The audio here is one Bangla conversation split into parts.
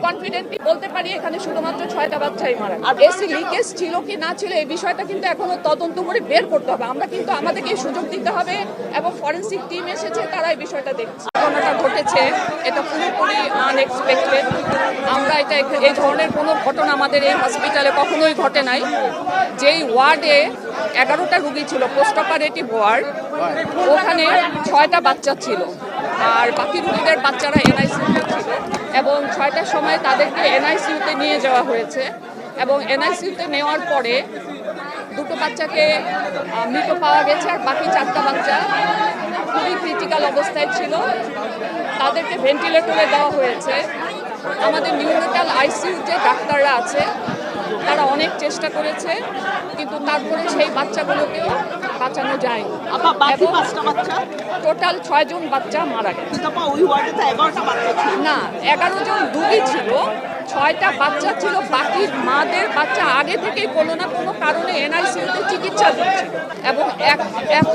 কনফিডেন্টলি বলতে পারি এখানে শুধুমাত্র 6টা বাচ্চাই মারা গেছে। এসি লিকেজ ছিল কি না ছিল এই বিষয়টা কিন্তু এখনো তদন্ত করে বের করতে হবে। আমরা কিন্তু আমাদেরকে সুযোগ দিতে হবে এবং ফরেনসিক টিম এসেছে, তারা এই বিষয়টা দেখছে। ঘটনাটা ঘটেছে এটা পুরোপুরি আনএক্সপেক্টেড। আমরা এই ধরনের কোনো ঘটনা আমাদের এই হসপিটালে কখনোই ঘটে নাই। যেই ওয়ার্ডে 11টা রোগী ছিল, পোস্ট অপারেটিভ ওয়ার্ড, ওখানে 6টা বাচ্চা ছিল আর বাকি রোগীদের বাচ্চারা এনআইসিউতে ছিল এবং 6টার সময় তাদেরকে এনআইসিউতে নিয়ে যাওয়া হয়েছে এবং এনআইসিউতে নেওয়ার পরে 2টো বাচ্চাকে মৃত পাওয়া গেছে আর বাকি 4টা বাচ্চা খুবই ক্রিটিক্যাল অবস্থায় ছিল, তাদেরকে ভেন্টিলেটরে দেওয়া হয়েছে। আমাদের নিউনেটাল আইসিইউতে ডাক্তাররা আছে, তারা অনেক চেষ্টা করেছে কিন্তু তারপরে সেই বাচ্চাগুলোকেও বাঁচানো যায়নি। টোটাল 6 জন বাচ্চা মারা গেছে। না, 11 জন রোগী ছিল, 6টা বাচ্চা ছিল, বাকি মাদের বাচ্চা আগে থেকেই কোনো না কোনো কারণে এনআইসিইউতে চিকিৎসা দিচ্ছিল এবং এত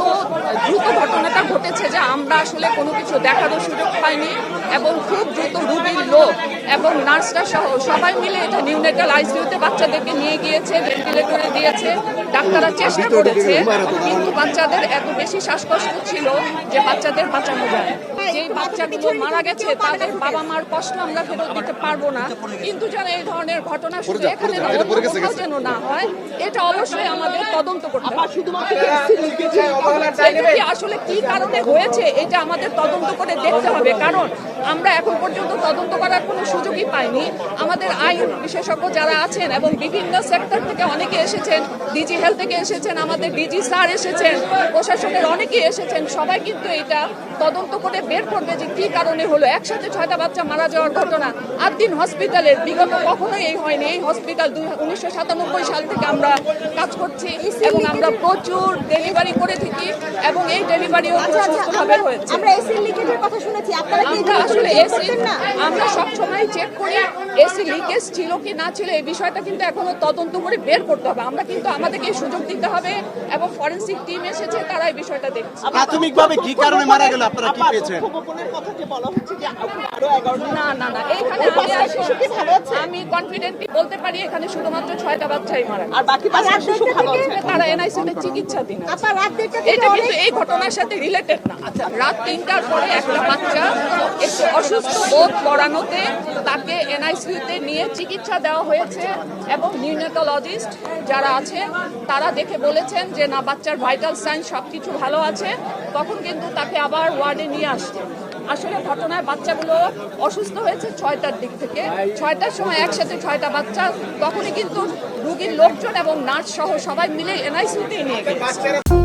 দ্রুত ঘটনাটা ঘটেছে যে আমরা আসলে কোনো কিছু দেখারও সুযোগ পাইনি এবং খুব দ্রুত রোগীর লোক এবং নার্সরা সহ সবাই মিলে এটা নিউনেটাল আইসিইউতে বাচ্চাদেরকে নিয়ে গিয়েছে, ভেন্টিলেটরে দিয়েছে, ডাক্তাররা চেষ্টা করেছে কিন্তু বাচ্চাদের এত বেশি শ্বাসকষ্ট ছিল যে বাচ্চাদের বাঁচানো যায়। যেই বাচ্চাগুলো মারা গেছে তাদের বাবা মার কষ্ট আমরা ফেরত দিতে পারবো না, কিন্তু যেন এই ধরনের ঘটনা শুধু এখানে না অন্য কোথাও যেন না হয় এটা অবশ্যই আমাদের তদন্ত করতে হবে। আসলে কি কারণে হয়েছে এটা আমাদের তদন্ত করে দেখতে হবে, কারণ আমরা এখন পর্যন্ত তদন্ত করার কোনো সুযোগই পাইনি। আমাদের আইন বিশেষজ্ঞ যারা আছেন এবং বিভিন্ন সেক্টর থেকে অনেকে এসেছেন, ডিজি হেলথ থেকে এসেছেন, আমাদের ডিজি স্যার এসেছেন, প্রশাসনের অনেকেই এসেছেন, সবাই কিন্তু এটা তদন্ত করে বের করবে যে কি কারণে হলো। একসাথে 6টা বাচ্চা মারা যাওয়ার ঘটনা আদ্দিন হসপিটালের বিগত কখনোই এই হয়নি। এই হসপিটাল 1997 সাল থেকে আমরা কাজ করছি এবং আমরা প্রচুর ডেলিভারি করে থাকি এবং এই ডেলিভারিও সুস্থভাবে হয়েছে। আমরা এসি লিকেজের কথা শুনেছি, আপনারা কি আসলে এসি আমরা সবসময় চেক করি এসি লিকেজ ছিল কি না ছিল এই বিষয়টা কিন্তু এখনো তদন্ত করে বের করতে হবে। আমরা কিন্তু আমাদেরকে সুযোগ দিতে হবে এবং ফরেনসিক টিম এসেছে, তারা এই বিষয়টা দেখছে। প্রাথমিকভাবে কি কারণে মারা গেল আপনারা কি পেয়েছেন? না না না, এইখানে আমি কনফিডেন্টলি বলতে পারি এখানে শুধুমাত্র 6টা বাচ্চাই মারা গেছে আর বাকি তারা এনআইসিউতে চিকিৎসা দিন। এটা কিন্তু এই ঘটনার সাথে রিলেটেড না। রাত 3টার পরে একটা বাচ্চা একটু অসুস্থ বোধ করানোতে তাকে এনআইসিউতে নিয়ে চিকিৎসা দেওয়া হয়েছে এবং নিউনেটোলজিস্ট যারা আছে তারা দেখে বলেছেন যে না বাচ্চার ভাইটাল সাইন সবকিছু ভালো আছে, তখন কিন্তু তাকে আবার ওয়ার্ডে নিয়ে আসছে। আসলে ঘটনায় বাচ্চাগুলো অসুস্থ হয়েছে 6টার দিক থেকে, 6টার সময় একসাথে 6টা বাচ্চা, তখনই কিন্তু রোগীর লোকজন এবং নার্স সহ সবাই মিলে এনআইসিউতে নিয়ে গেছে।